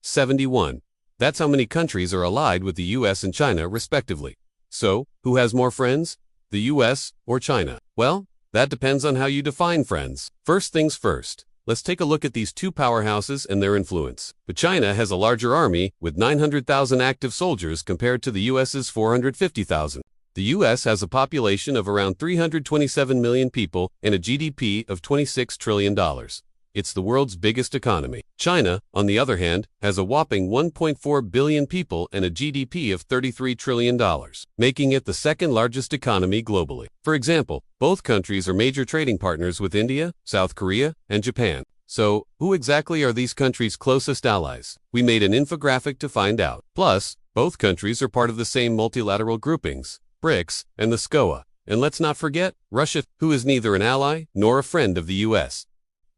71. That's how many countries are allied with the US and China, respectively. So, who has more friends? The US or China? Well, that depends on how you define friends. First things first. Let's take a look at these two powerhouses and their influence. But China has a larger army with 900,000 active soldiers compared to the US's 450,000. The US has a population of around 327 million people and a GDP of $26 trillion. It's the world's biggest economy. China, on the other hand, has a whopping 1.4 billion people and a GDP of $33 trillion, making it the second largest economy globally. For example, both countries are major trading partners with India, South Korea, and Japan. So, who exactly are these countries' closest allies? We made an infographic to find out. Plus, both countries are part of the same multilateral groupings, BRICS and the SCOA. And let's not forget, Russia, who is neither an ally nor a friend of the US.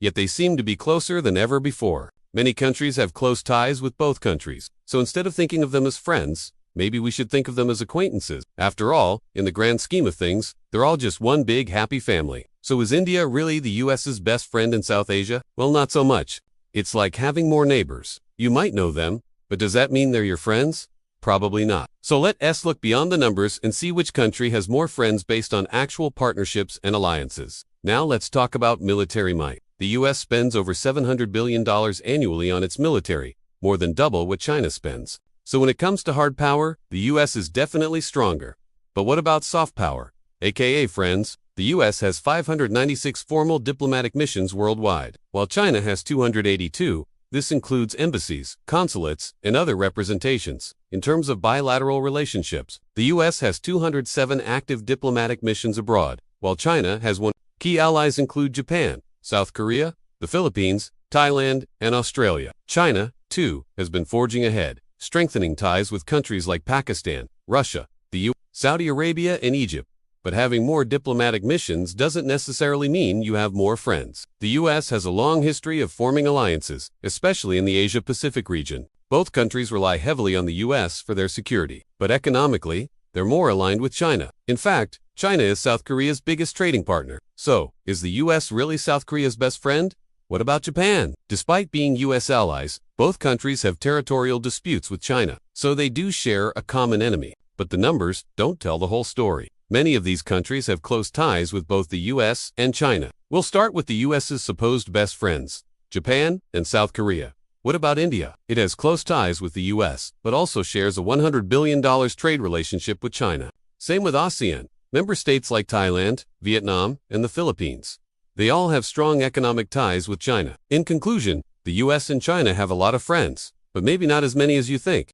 Yet they seem to be closer than ever before. Many countries have close ties with both countries. So instead of thinking of them as friends, maybe we should think of them as acquaintances. After all, in the grand scheme of things, they're all just one big happy family. So is India really the US's best friend in South Asia? Well, not so much. It's like having more neighbors. You might know them, but does that mean they're your friends? Probably not. So let us look beyond the numbers and see which country has more friends based on actual partnerships and alliances. Now let's talk about military might. The US spends over $700 billion annually on its military, more than double what China spends. So when it comes to hard power, the US is definitely stronger. But what about soft power? AKA friends, the US has 596 formal diplomatic missions worldwide, while China has 282. This includes embassies, consulates, and other representations. In terms of bilateral relationships, the US has 207 active diplomatic missions abroad, while China has 1. Key allies include Japan, South Korea, the Philippines, Thailand, and Australia. China, too, has been forging ahead, strengthening ties with countries like Pakistan, Russia, the U.S., Saudi Arabia, and Egypt. But having more diplomatic missions doesn't necessarily mean you have more friends. The U.S. has a long history of forming alliances, especially in the Asia-Pacific region. Both countries rely heavily on the U.S. for their security, but economically, they're more aligned with China. In fact, China is South Korea's biggest trading partner. So, is the US really South Korea's best friend? What about Japan? Despite being US allies, both countries have territorial disputes with China, so they do share a common enemy. But the numbers don't tell the whole story. Many of these countries have close ties with both the US and China. We'll start with the US's supposed best friends, Japan and South Korea. What about India? It has close ties with the US, but also shares a $100 billion trade relationship with China. Same with ASEAN. Member states like Thailand, Vietnam, and the Philippines. They all have strong economic ties with China. In conclusion, the US and China have a lot of friends, but maybe not as many as you think.